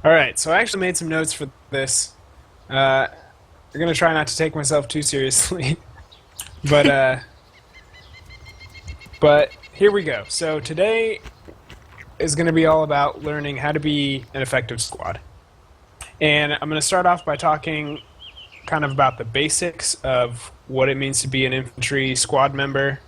All right, so I actually made some notes for this. I'm gonna try not to take myself too seriously, but uh, but here we go. So today is gonna be all about learning how to be an effective squad, and I'm gonna start off by talking kind of about the basics of what it means to be an infantry squad member,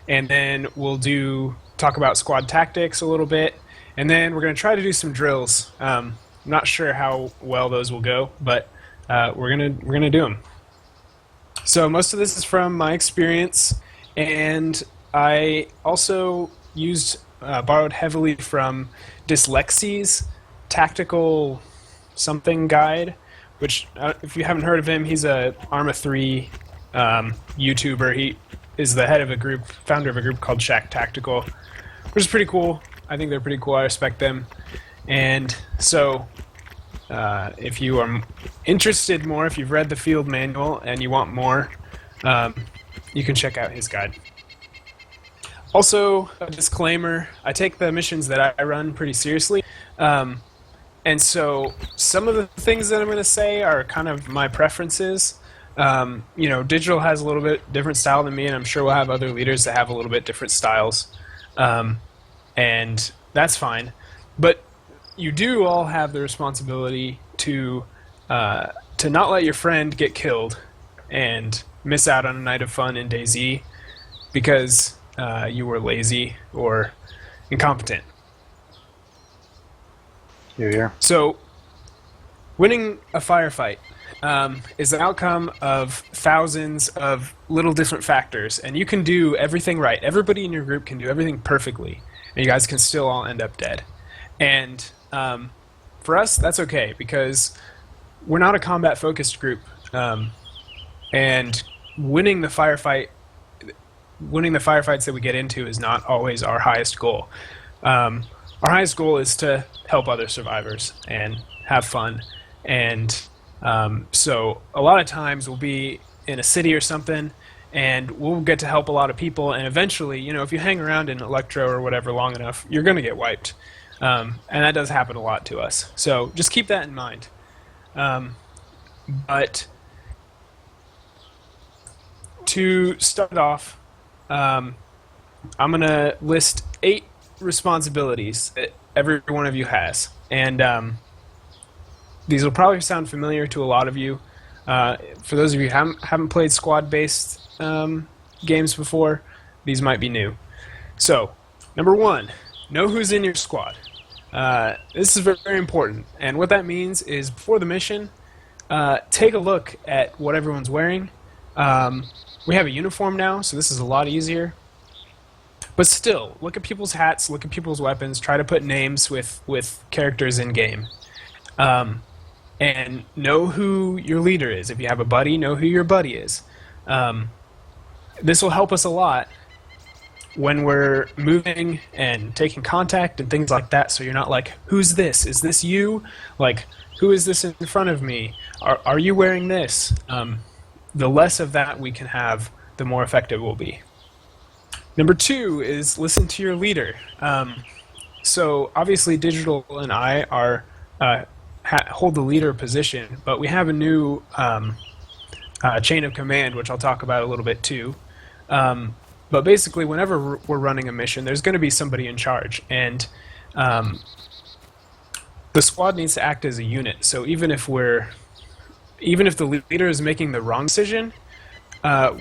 and then we'll do talk about squad tactics a little bit, and then we're gonna try to do some drills. I'm not sure how well those will go, but we're gonna do them. So most of this is from my experience, and I also used borrowed heavily from Dyslexie's tactical something guide. Which, if you haven't heard of him, he's a Arma 3 YouTuber. He is the head of a group, founder of a group called Shack Tactical, which is pretty cool. I think they're pretty cool. I respect them. And so, if you are interested more, if you've read the field manual and you want more, you can check out his guide. Also, a disclaimer, I take the missions that I run pretty seriously. And so some of the things that I'm going to say are kind of my preferences. Digital has a little bit different style than me, and I'm sure we'll have other leaders that have a little bit different styles. And that's fine. But you do all have the responsibility to not let your friend get killed and miss out on a night of fun in DayZ because you were lazy or incompetent. Here. So, winning a firefight is an outcome of thousands of little different factors, and you can do everything right. Everybody in your group can do everything perfectly, and you guys can still all end up dead. And for us, that's okay because we're not a combat-focused group, and winning the firefights that we get into is not always our highest goal. Our highest goal is to help other survivors and have fun. And so a lot of times we'll be in a city or something, and we'll get to help a lot of people. And eventually, if you hang around in Electro or whatever long enough, you're going to get wiped. And that does happen a lot to us. So just keep that in mind. But to start off, I'm going to list 8 responsibilities that every one of you has, and these will probably sound familiar to a lot of you. For those of you who haven't played squad-based games before, these might be new. So, number 1, know who's in your squad. This is very, very important, and what that means is before the mission, take a look at what everyone's wearing. We have a uniform now, so this is a lot easier. But still, look at people's hats, look at people's weapons, try to put names with characters in-game. And know who your leader is. If you have a buddy, know who your buddy is. This will help us a lot when we're moving and taking contact and things like that, so you're not like, who's this? Is this you? Like, who is this in front of me? Are you wearing this? The less of that we can have, the more effective we'll be. Number 2 is listen to your leader. So obviously Digital and I are hold the leader position, but we have a new chain of command, which I'll talk about a little bit too. But basically, whenever we're running a mission, there's going to be somebody in charge, and the squad needs to act as a unit. So even if the leader is making the wrong decision,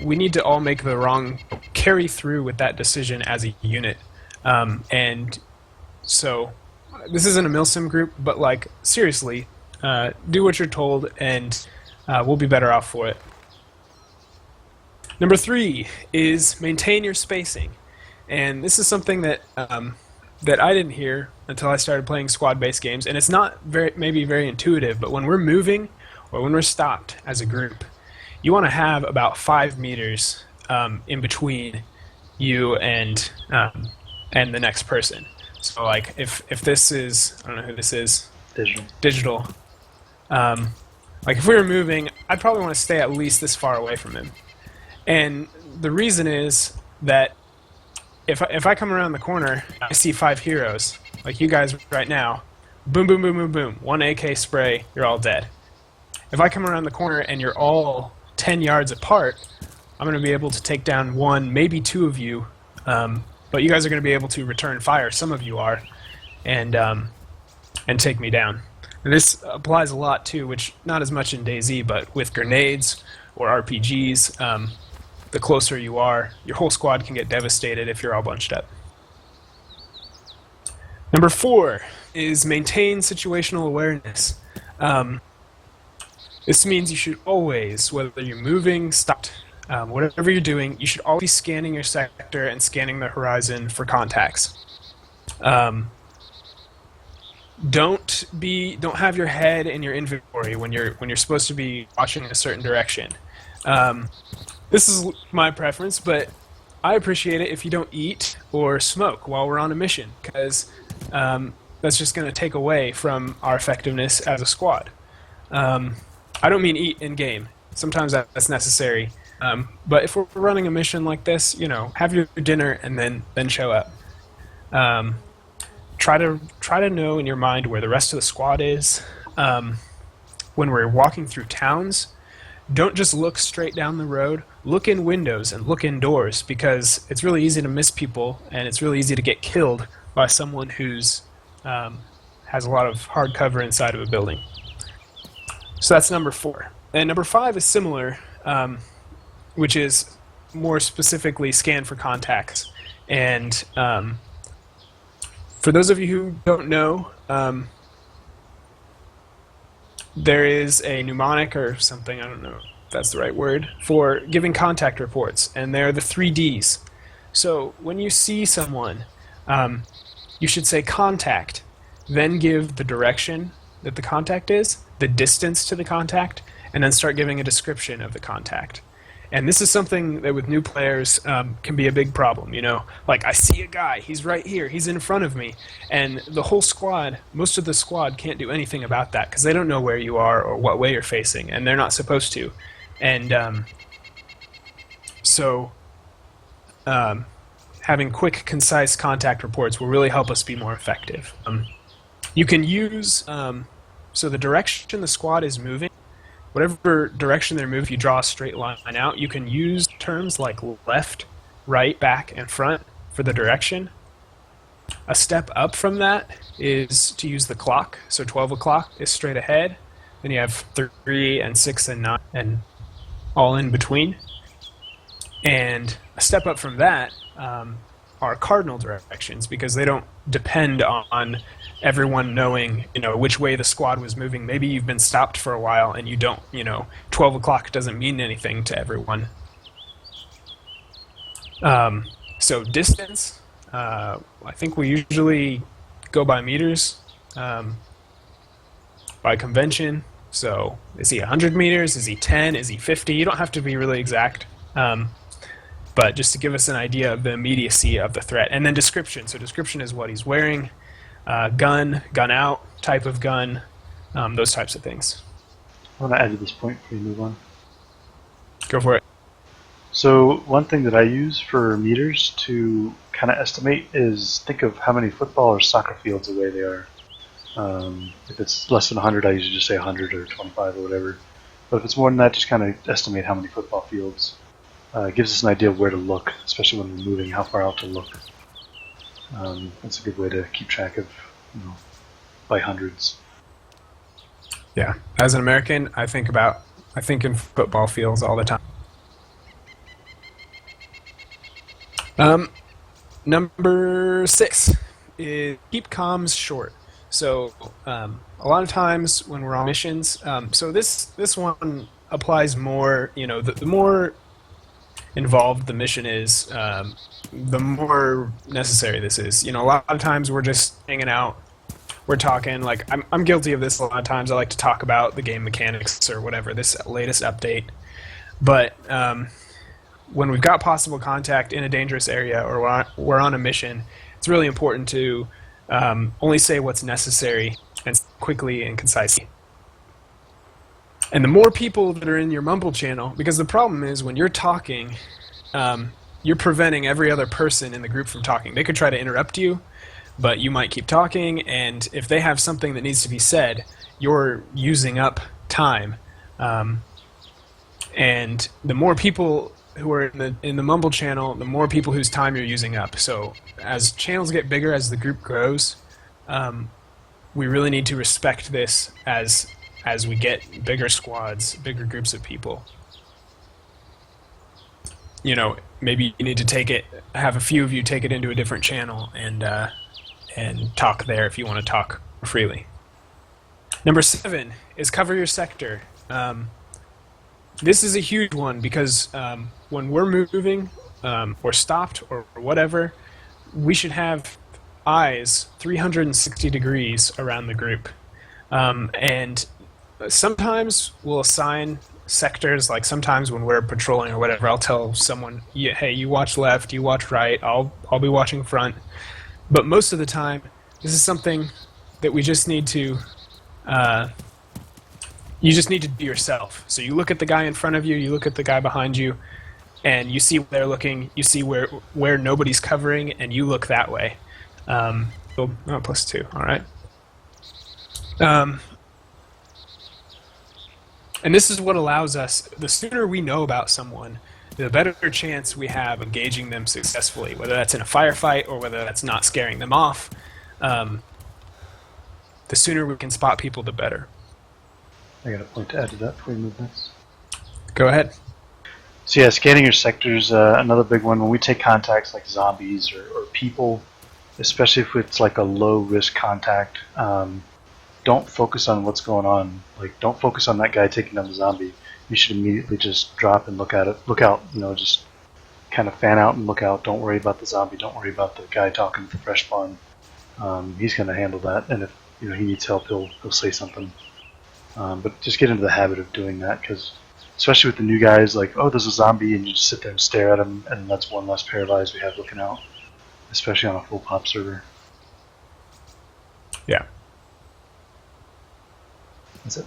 we need to all carry through with that decision as a unit. And so this isn't a milsim group, but seriously, do what you're told, and we'll be better off for it. Number 3 is maintain your spacing. And this is something that that I didn't hear until I started playing squad-based games, and it's not maybe very intuitive, but when we're moving or when we're stopped as a group, you want to have about 5 meters in between you and the next person. So if this is, I don't know who this is. Digital. If we were moving, I'd probably want to stay at least this far away from him. And the reason is that if I come around the corner, I see 5 heroes, like you guys right now, boom, boom, boom, boom, boom. One AK spray, you're all dead. If I come around the corner and you're all 10 yards apart, I'm going to be able to take down one, maybe two of you, but you guys are going to be able to return fire. Some of you are, and take me down. And this applies a lot too, which not as much in DayZ, but with grenades or RPGs, the closer you are, your whole squad can get devastated if you're all bunched up. Number 4 is maintain situational awareness. This means you should always, whether you're moving, stopped, whatever you're doing, you should always be scanning your sector and scanning the horizon for contacts. Don't have your head in your inventory when you're supposed to be watching a certain direction. This is my preference, but I appreciate it if you don't eat or smoke while we're on a mission, because that's just going to take away from our effectiveness as a squad. I don't mean eat in game. Sometimes that's necessary. But if we're running a mission like this, have your dinner and then show up. Try to know in your mind where the rest of the squad is. When we're walking through towns, don't just look straight down the road. Look in windows and look indoors, because it's really easy to miss people and it's really easy to get killed by someone who's has a lot of hard cover inside of a building. So that's number 4. And number 5 is similar, which is more specifically scan for contacts. And for those of you who don't know, there is a mnemonic or something, I don't know if that's the right word, for giving contact reports, and they're the 3 Ds. So when you see someone, you should say contact, then give the direction that the contact is, the distance to the contact, and then start giving a description of the contact. And this is something that with new players can be a big problem, Like, I see a guy, he's right here, he's in front of me, and the whole squad, most of the squad can't do anything about that because they don't know where you are or what way you're facing, and they're not supposed to. And so having quick, concise contact reports will really help us be more effective. You can use, so the direction the squad is moving, whatever direction they're moving, if you draw a straight line out, you can use terms like left, right, back, and front for the direction. A step up from that is to use the clock. So 12 o'clock is straight ahead. Then you have 3 and 6 and 9 and all in between. And a step up from that are cardinal directions, because they don't depend on everyone knowing, which way the squad was moving. Maybe you've been stopped for a while and you don't, 12 o'clock doesn't mean anything to everyone. So distance, I think we usually go by meters, by convention. So is he 100 meters? Is he 10? Is he 50? You don't have to be really exact. But just to give us an idea of the immediacy of the threat. And then description. So description is what he's wearing, gun out, type of gun, those types of things. I want to add to this point before you move on. Go for it. So one thing that I use for meters to kind of estimate is think of how many football or soccer fields away they are. If it's less than 100, I usually just say 100 or 25 or whatever. But if it's more than that, just kind of estimate how many football fields. It gives us an idea of where to look, especially when we're moving, how far out to look. That's a good way to keep track of, by hundreds. Yeah, as an American, I think in football fields all the time. Number 6 is keep comms short. So a lot of times when we're on missions, so this one applies more. The more involved the mission is, the more necessary this is. A lot of times we're just hanging out, we're talking. Like I'm guilty of this a lot of times. I like to talk about the game mechanics or whatever, this latest update. But when we've got possible contact in a dangerous area or we're on a mission, it's really important to only say what's necessary and quickly and concisely. And the more people that are in your mumble channel, because the problem is when you're talking, you're preventing every other person in the group from talking. They could try to interrupt you, but you might keep talking, and if they have something that needs to be said, you're using up time. And the more people who are in the mumble channel, the more people whose time you're using up. So as channels get bigger, as the group grows, we really need to respect this as we get bigger squads, bigger groups of people. You know, maybe you need to have a few of you take it into a different channel and talk there if you want to talk freely. Number 7 is cover your sector. This is a huge one because when we're moving or stopped or whatever, we should have eyes 360 degrees around the group. And sometimes we'll assign sectors, like sometimes when we're patrolling or whatever, I'll tell someone, hey, you watch left, you watch right, I'll be watching front. But most of the time, this is something that we just need to you just need to do yourself. So you look at the guy in front of you, you look at the guy behind you, and you see where they're looking, you see where nobody's covering, and you look that way. +2, all right. And this is what allows us, the sooner we know about someone, the better chance we have of gauging them successfully, whether that's in a firefight or whether that's not scaring them off. The sooner we can spot people, the better. I got a point to add to that before we move next. Go ahead. So yeah, scanning your sectors, another big one. When we take contacts like zombies or people, especially if it's like a low-risk contact, don't focus on what's going on. Like, don't focus on that guy taking down the zombie. You should immediately just drop and look at it. Look out, just kind of fan out and look out. Don't worry about the zombie. Don't worry about the guy talking to the fresh spawn. He's going to handle that, and if he needs help, he'll say something. But just get into the habit of doing that, because especially with the new guys, like, oh, there's a zombie, and you just sit there and stare at him, and that's one less paralyzed we have looking out, especially on a full pop server. Yeah. That's it.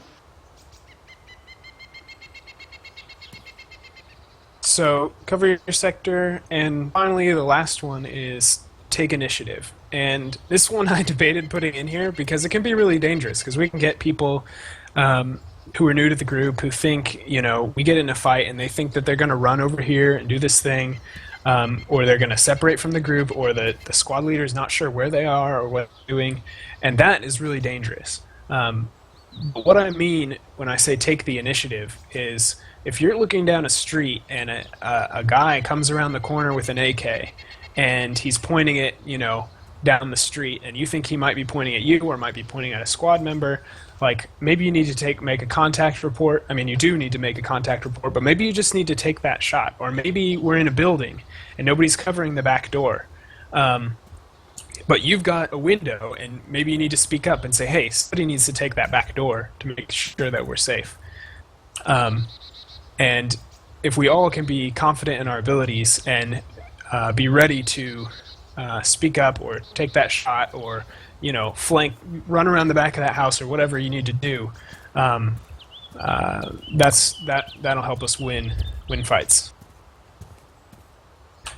So cover your sector, and finally the last one is take initiative. And this one I debated putting in here because it can be really dangerous, because we can get people who are new to the group who think, we get in a fight and they think that they're going to run over here and do this thing, or they're going to separate from the group, or the squad leader is not sure where they are or what they're doing, and that is really dangerous. But what I mean when I say take the initiative is if you're looking down a street and a guy comes around the corner with an AK and he's pointing it, down the street, and you think he might be pointing at you or might be pointing at a squad member, like maybe you need to make a contact report. I mean, you do need to make a contact report, but maybe you just need to take that shot. Or maybe we're in a building and nobody's covering the back door. But you've got a window, and maybe you need to speak up and say, hey, somebody needs to take that back door to make sure that we're safe. And if we all can be confident in our abilities and be ready to speak up or take that shot or, flank, run around the back of that house or whatever you need to do, that'll help us win fights.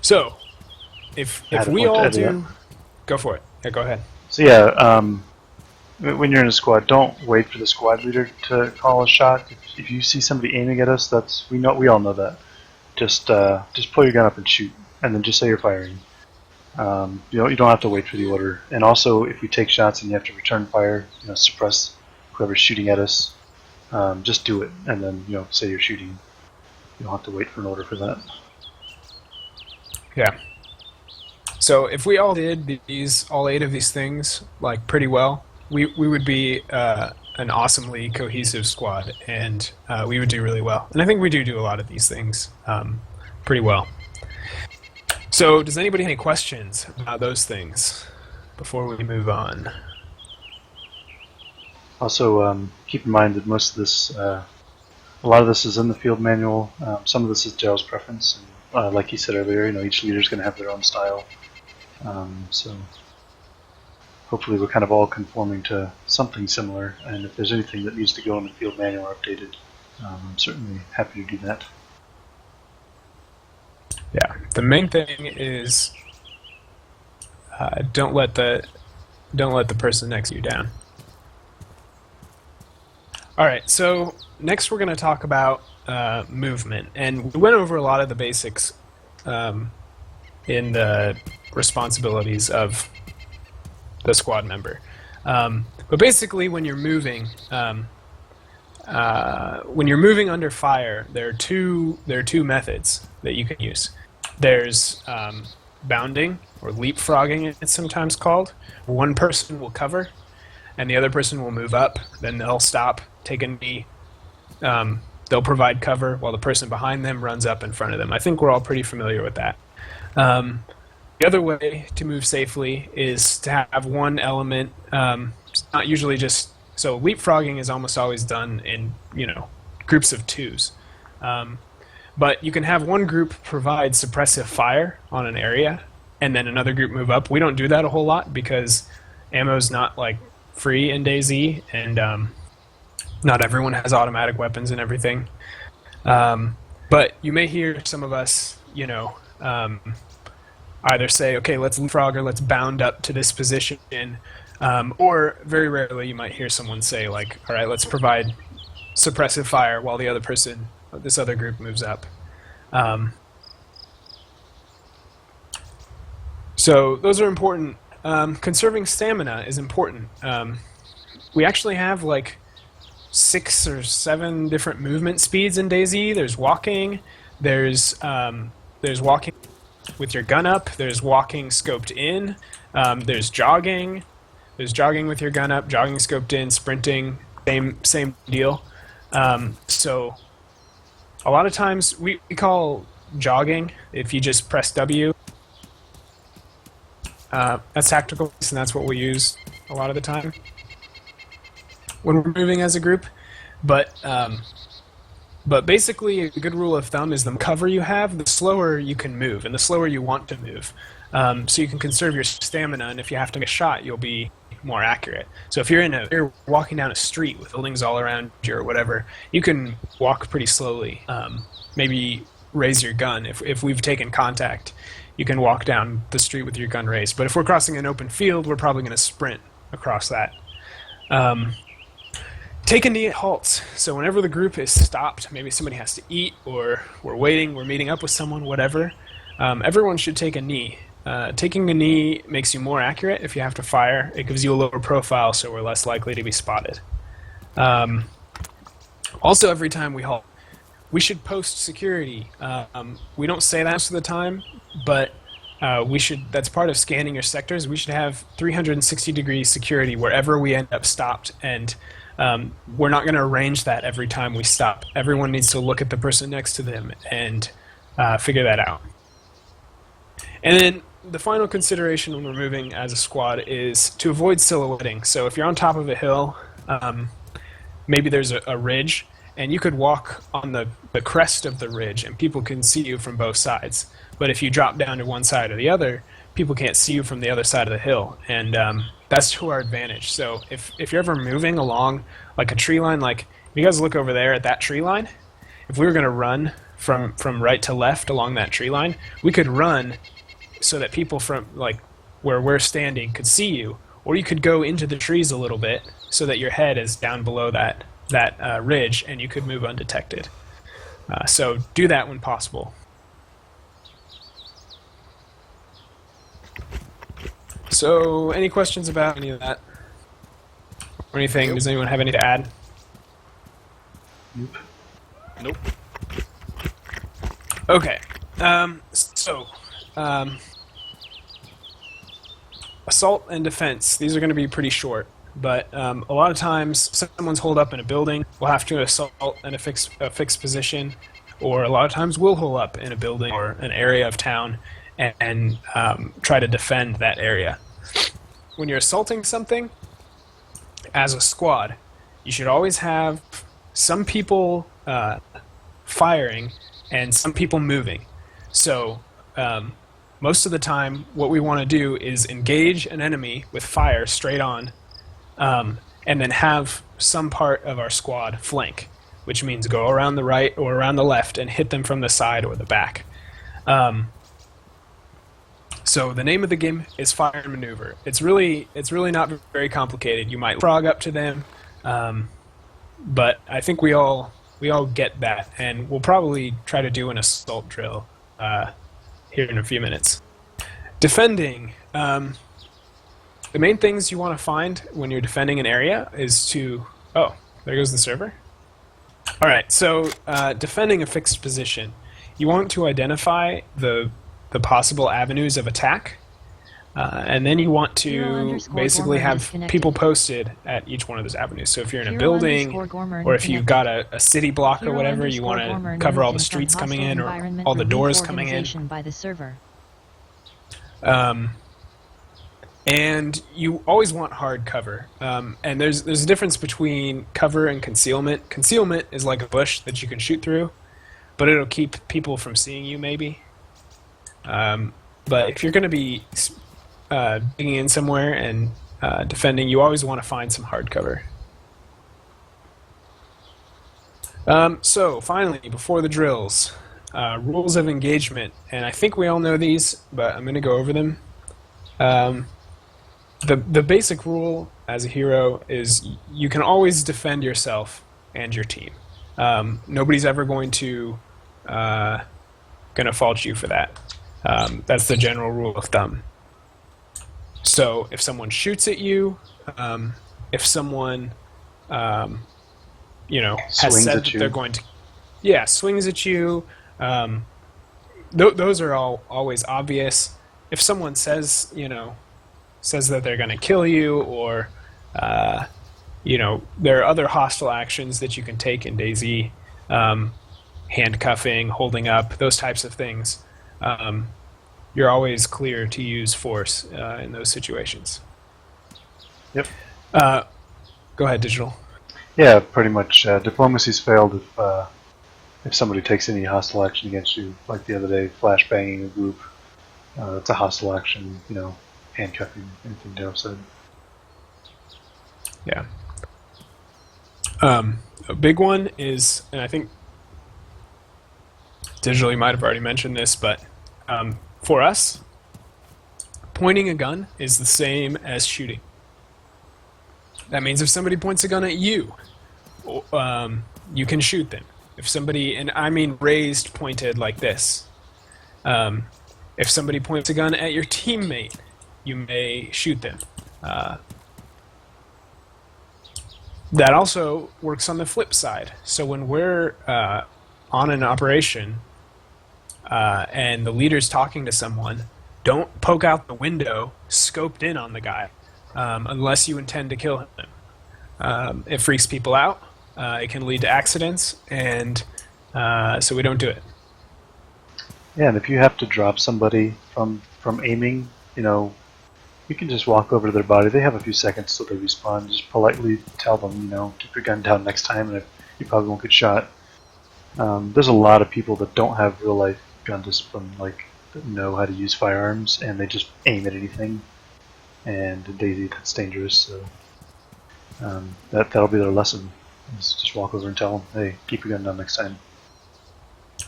So, if we all do... Go for it. Yeah, go ahead. So yeah, when you're in a squad, don't wait for the squad leader to call a shot. If you see somebody aiming at us, we all know that. Just pull your gun up and shoot, and then just say you're firing. You don't have to wait for the order. And also, if we take shots and you have to return fire, suppress whoever's shooting at us, just do it, and then say you're shooting. You don't have to wait for an order for that. Yeah. So if we all did all 8 of these things pretty well, we would be an awesomely cohesive squad, and we would do really well. And I think we do a lot of these things pretty well. So does anybody have any questions about those things before we move on? Also, keep in mind that most of this, a lot of this is in the field manual. Some of this is Gerald's preference. And, like he said earlier, each leader is going to have their own style. So hopefully we're kind of all conforming to something similar, and if there's anything that needs to go in the field manual or updated, I'm certainly happy to do that. Yeah, the main thing is don't let the don't let the person next to you down. All right, so next we're going to talk about movement, and we went over a lot of the basics in the responsibilities of the squad member. But basically, when you're moving under fire, there are two methods that you can use. There's bounding, or leapfrogging, it's sometimes called. One person will cover, and the other person will move up. Then they'll stop, take a knee. They'll provide cover while the person behind them runs up in front of them. I think we're all pretty familiar with that. The other way to move safely is to have one element. It's not usually just so. Leapfrogging is almost always done in groups of twos. But you can have one group provide suppressive fire on an area, and then another group move up. We don't do that a whole lot because ammo's not like free in DayZ, and not everyone has automatic weapons and everything. But you may hear some of us, either say, okay, let's leapfrog or let's bound up to this position, or very rarely you might hear someone say, like, all right, let's provide suppressive fire while the other person, this other group, moves up. So those are important. Conserving stamina is important. We actually have like 6 or 7 different movement speeds in DayZ. There's walking, there's walking with your gun up, there's walking scoped in, there's jogging with your gun up, jogging scoped in, sprinting, same deal. So a lot of times we call jogging if you just press W. That's tactical, and that's what we use a lot of the time when we're moving as a group. But basically, a good rule of thumb is the more cover you have, the slower you can move, and the slower you want to move. So you can conserve your stamina, and if you have to get shot, you'll be more accurate. So if you're walking down a street with buildings all around you or whatever, you can walk pretty slowly. Maybe raise your gun. If we've taken contact, you can walk down the street with your gun raised. But if we're crossing an open field, we're probably going to sprint across that. Take a knee at halts. So whenever the group is stopped, maybe somebody has to eat, or we're waiting, we're meeting up with someone, whatever, everyone should take a knee. Taking a knee makes you more accurate if you have to fire. It gives you a lower profile, so we're less likely to be spotted. Also, every time we halt, we should post security. We don't say that most of the time, but we should. That's part of scanning your sectors. We should have 360-degree security wherever we end up stopped, and we're not going to arrange that every time we stop. Everyone needs to look at the person next to them and figure that out. And then the final consideration when we're moving as a squad is to avoid silhouetting. So if you're on top of a hill, maybe there's a ridge, and you could walk on the crest of the ridge, and people can see you from both sides. But if you drop down to one side or the other, people can't see you from the other side of the hill, and that's to our advantage. So if you're ever moving along like a tree line, like if you guys look over there at that tree line, if we were going to run from right to left along that tree line, we could run so that people from like where we're standing could see you, or you could go into the trees a little bit so that your head is down below that ridge, and you could move undetected. So do that when possible. So, any questions about any of that? Or anything? Nope. Does anyone have anything to add? Nope. Okay. Assault and defense. These are going to be pretty short, but a lot of times someone's holed up in a building. We'll have to assault in a fixed position, or a lot of times we'll hole up in a building or an area of town and try to defend that area. When you're assaulting something, as a squad, you should always have some people firing and some people moving. So most of the time, what we want to do is engage an enemy with fire straight on, and then have some part of our squad flank, which means go around the right or around the left and hit them from the side or the back. So the name of the game is Fire and Maneuver. It's really not very complicated. You might frog up to them, but I think we all get that, and we'll probably try to do an assault drill here in a few minutes. Defending. The main things you want to find when you're defending an area is to... Oh, there goes the server. All right, so defending a fixed position, you want to identify the possible avenues of attack, and then you want to basically have people posted at each one of those avenues. So if you're in a building, or if you've got a city block or whatever, you want to cover all the streets coming in or all the doors coming in. By the server. And you always want hard cover. And there's a difference between cover and concealment. Concealment is like a bush that you can shoot through, but it'll keep people from seeing you maybe. But if you're going to be digging in somewhere and defending, you always want to find some hard cover. So finally, before the drills, rules of engagement. And I think we all know these, but I'm going to go over them. The basic rule as a hero is you can always defend yourself and your team. Nobody's ever going to fault you for that. That's the general rule of thumb. So if someone shoots at you, if someone has Swings said at that you. they're going to, swings at you, those are all always obvious. If someone says that they're going to kill you, or there are other hostile actions that you can take in DayZ, handcuffing, holding up, those types of things. You're always clear to use force in those situations. Yep. Go ahead, Digital. Yeah, pretty much. Diplomacy's failed if somebody takes any hostile action against you, like the other day, flashbanging a group. It's a hostile action, handcuffing, anything Dale said. Yeah. A big one is, and I think Digital, you might have already mentioned this, but for us, pointing a gun is the same as shooting. That means if somebody points a gun at you, you can shoot them. If somebody, and I mean raised, pointed like this. If somebody points a gun at your teammate, you may shoot them. That also works on the flip side. So when we're on an operation and the leader's talking to someone, don't poke out the window scoped in on the guy unless you intend to kill him. It freaks people out. It can lead to accidents, and so we don't do it. Yeah, and if you have to drop somebody from aiming, you can just walk over to their body. They have a few seconds till they respawn. Just politely tell them, keep your gun down next time, and you probably won't get shot. There's a lot of people that don't have real life gun discipline, that know how to use firearms, and they just aim at anything. And in DayZ, that's dangerous. So that'll be their lesson. Just walk over and tell them, hey, keep your gun down next time.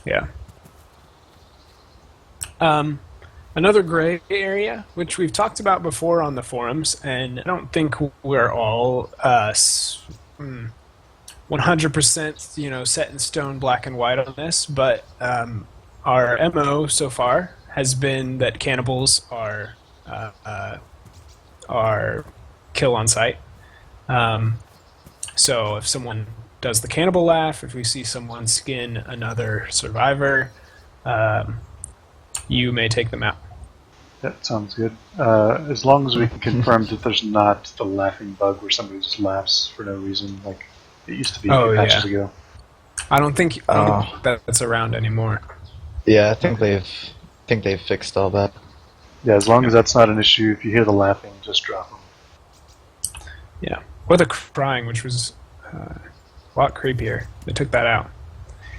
Yeah. Another gray area, which we've talked about before on the forums, and I don't think we're all 100% set in stone, black and white on this, but our MO so far has been that cannibals are kill on sight. So if someone does the cannibal laugh, if we see someone skin another survivor, you may take them out. That sounds good. As long as we can confirm that there's not the laughing bug where somebody just laughs for no reason, like it used to be patches ago. I don't think that's around anymore. Yeah, I think they've fixed all that. Yeah, as long as that's not an issue, if you hear the laughing, just drop them. Yeah, or the crying, which was a lot creepier. They took that out.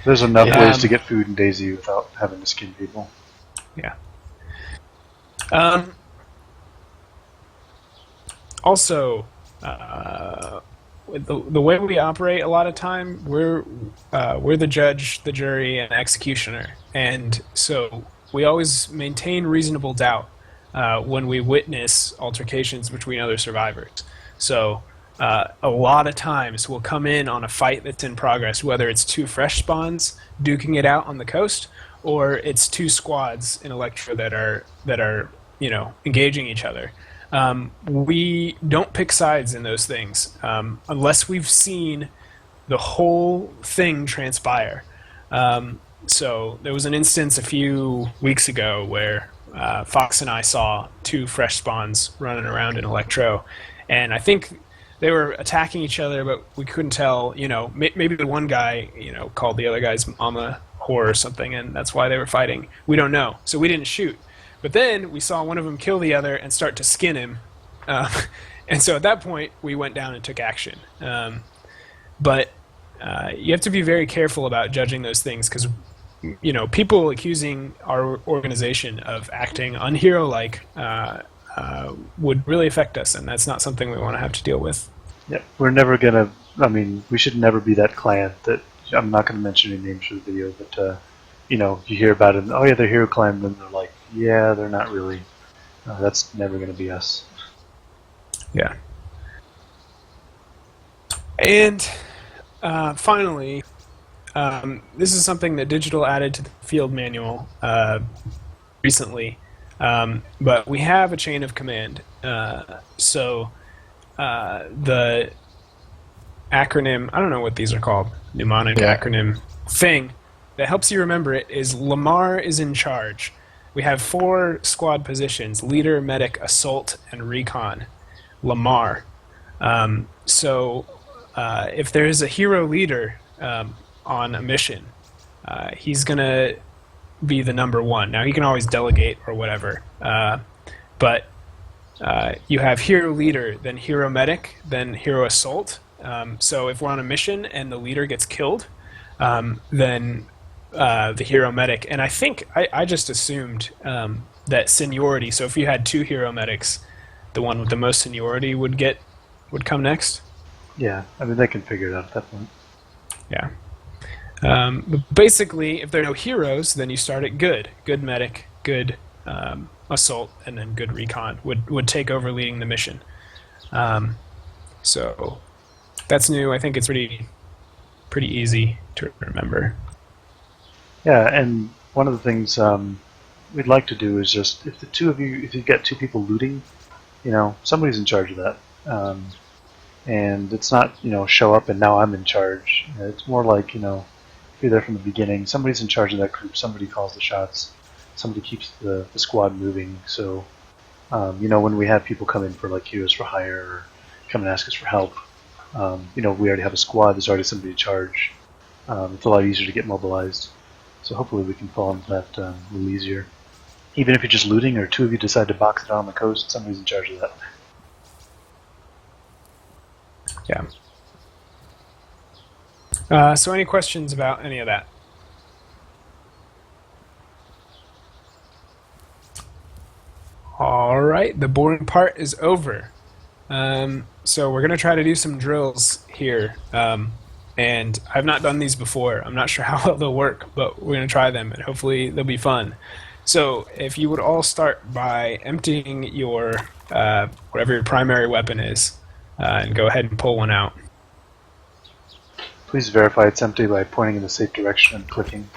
There's enough ways to get food in DayZ without having to skin people. Yeah. Also, with the way we operate, a lot of time we're the judge, the jury, and executioner, and so we always maintain reasonable doubt. when we witness altercations between other survivors. So a lot of times we'll come in on a fight that's in progress, whether it's two fresh spawns duking it out on the coast, or it's two squads in Electra that are engaging each other. We don't pick sides in those things unless we've seen the whole thing transpire. So there was an instance a few weeks ago where Fox and I saw two fresh spawns running around in Electro, and I think they were attacking each other, but we couldn't tell. Maybe the one guy, called the other guy's mama whore or something, and that's why they were fighting. We don't know, so we didn't shoot. But then we saw one of them kill the other and start to skin him, and so at that point we went down and took action. But you have to be very careful about judging those things because people accusing our organization of acting unhero-like would really affect us, and that's not something we want to have to deal with. Yep, we're never gonna. I mean, we should never be that clan that. I'm not gonna mention any names for the video, but you hear about it. And, oh yeah, they're hero clan, and then they're like, yeah, they're not really. That's never gonna be us. Yeah. And finally, this is something that Digital added to the field manual recently, but we have a chain of command. So the acronym, I don't know what these are called, mnemonic acronym thing that helps you remember it is Lamar is in charge. We have 4 squad positions: leader, medic, assault, and recon. Lamar. So if there's a hero leader on a mission, he's going to be the number 1. Now, he can always delegate or whatever, but you have hero leader, then hero medic, then hero assault. So if we're on a mission and the leader gets killed, then the hero medic, and I think I just assumed that seniority, so if you had 2 hero medics, the one with the most seniority would come next. Yeah, I mean, they can figure it out at that point. Yeah. But basically, if there are no heroes, then you start at good medic, good assault, and then good recon would take over leading the mission. So that's new. I think it's pretty easy to remember. Yeah, and one of the things we'd like to do is just if you get 2 people looting, somebody's in charge of that. And it's not, show up and now I'm in charge. It's more like, if you're there from the beginning, somebody's in charge of that group, somebody calls the shots, somebody keeps the squad moving. So, when we have people come in for like Heroes for Hire or come and ask us for help, we already have a squad, there's already somebody in charge. It's a lot easier to get mobilized. So hopefully we can fall into that a little easier. Even if you're just looting or 2 of you decide to box it out on the coast, somebody's in charge of that. Yeah. So any questions about any of that? All right, the boring part is over. So we're going to try to do some drills here. And I've not done these before. I'm not sure how well they'll work, but we're going to try them, and hopefully they'll be fun. So if you would all start by emptying your whatever your primary weapon is, and go ahead and pull one out. Please verify it's empty by pointing in the safe direction and clicking.